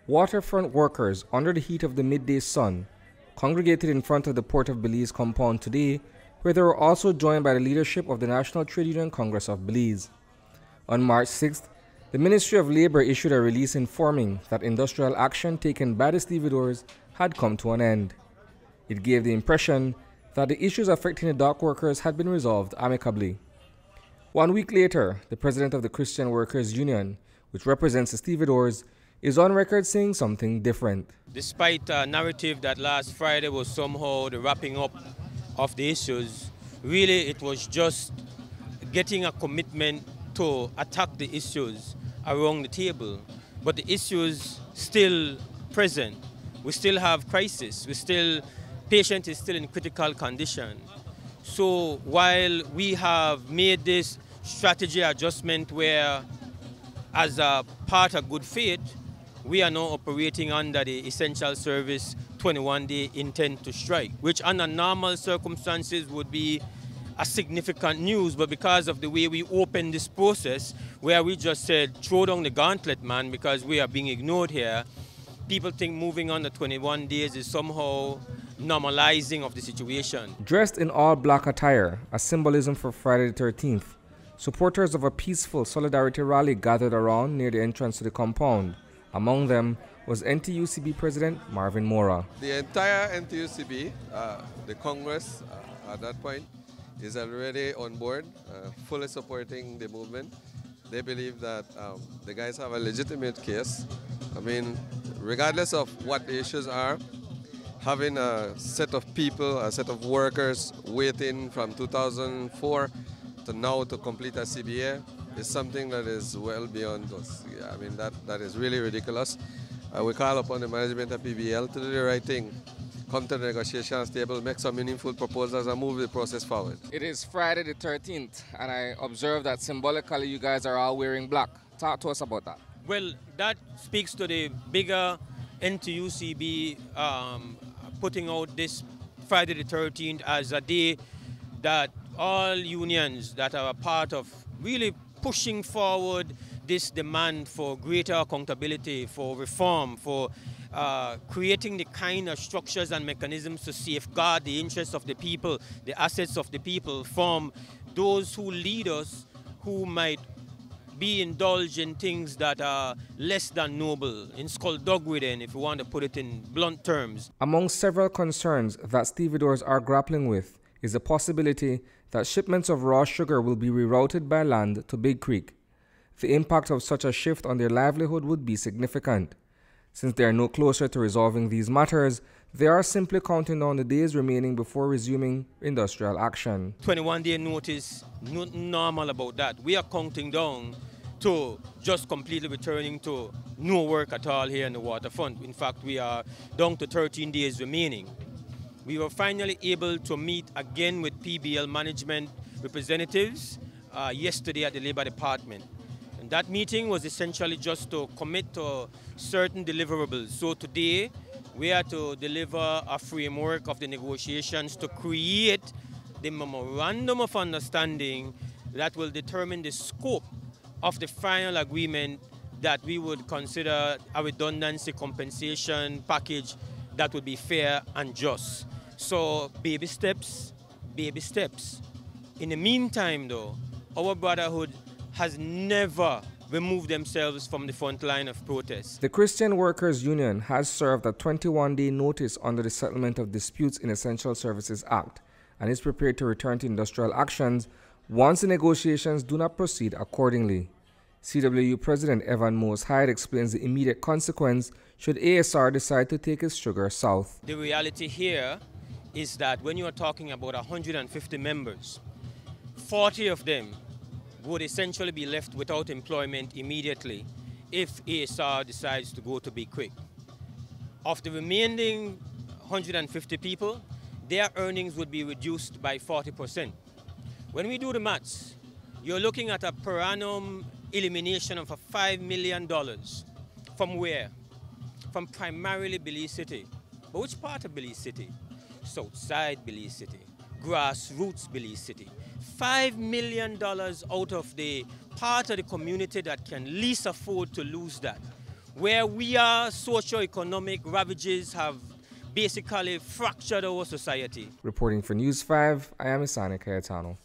Waterfront workers, under the heat of the midday sun, congregated in front of the Port of Belize compound today, where they were also joined by the leadership of the National Trade Union Congress of Belize. On March 6th, the Ministry of Labour issued a release informing that industrial action taken by the stevedores had come to an end. It gave the impression that the issues affecting the dock workers had been resolved amicably. 1 week later, the president of the Christian Workers Union, which represents the stevedores, is on record saying something different. Despite a narrative that last Friday was somehow the wrapping up of the issues, really it was just getting a commitment to attack the issues around the table. But the issues still present. We still have crisis. Patient is still in critical condition. So while we have made this strategy adjustment where, as a part of good faith, we are now operating under the essential service 21-day intent to strike, which under normal circumstances would be a significant news, but because of the way we opened this process, where we just said, throw down the gauntlet, man, because we are being ignored here, people think moving on the 21 days is somehow normalizing of the situation. Dressed in all black attire, a symbolism for Friday the 13th, supporters of a peaceful solidarity rally gathered around near the entrance to the compound. Among them was N.T.U.C.B President Marvin Mora. The entire N.T.U.C.B, the Congress at that point, is already on board, fully supporting the movement. They believe that the guys have a legitimate case. I mean, regardless of what the issues are, having a set of people, a set of workers waiting from 2004 to now to complete a CBA is something that is well beyond us. Yeah, I mean, that is really ridiculous. We call upon the management of PBL to do the right thing, come to the negotiations table, make some meaningful proposals and move the process forward. It is Friday the 13th, and I observe that symbolically you guys are all wearing black. Talk to us about that. Well, that speaks to the bigger N.T.U.C.B putting out this Friday the 13th as a day that all unions that are a part of really pushing forward this demand for greater accountability, for reform, for creating the kind of structures and mechanisms to safeguard the interests of the people, the assets of the people from those who lead us who might be indulged in things that are less than noble, in skullduggery then, if you want to put it in blunt terms. Among several concerns that stevedores are grappling with is the possibility that shipments of raw sugar will be rerouted by land to Big Creek. The impact of such a shift on their livelihood would be significant. Since they are no closer to resolving these matters, they are simply counting down the days remaining before resuming industrial action. 21-day notice, nothing normal about that. We are counting down to just completely returning to no work at all here in the waterfront. In fact, we are down to 13 days remaining. We were finally able to meet again with PBL management representatives yesterday at the Labour Department. And that meeting was essentially just to commit to certain deliverables. So today, we are to deliver a framework of the negotiations to create the memorandum of understanding that will determine the scope of the final agreement that we would consider a redundancy compensation package that would be fair and just. So baby steps, baby steps. In the meantime though, our brotherhood has never removed themselves from the front line of protest. The Christian Workers Union has served a 21-day notice under the Settlement of Disputes in Essential Services Act and is prepared to return to industrial actions once the negotiations do not proceed accordingly. CWU President Evan Mose-Hyde explains the immediate consequence should ASR decide to take its sugar south. The reality here is that when you are talking about 150 members, 40 of them would essentially be left without employment immediately if ASR decides to go to Big Creek. Of the remaining 150 people, their earnings would be reduced by 40%. When we do the maths, you're looking at a per annum elimination of $5 million. From where? From primarily Belize City. But which part of Belize City? Southside Belize City, grassroots Belize City. $5 million out of the part of the community that can least afford to lose that where we are, socio-economic ravages have basically fractured our society. Reporting for News 5, I am Isani Cayetano.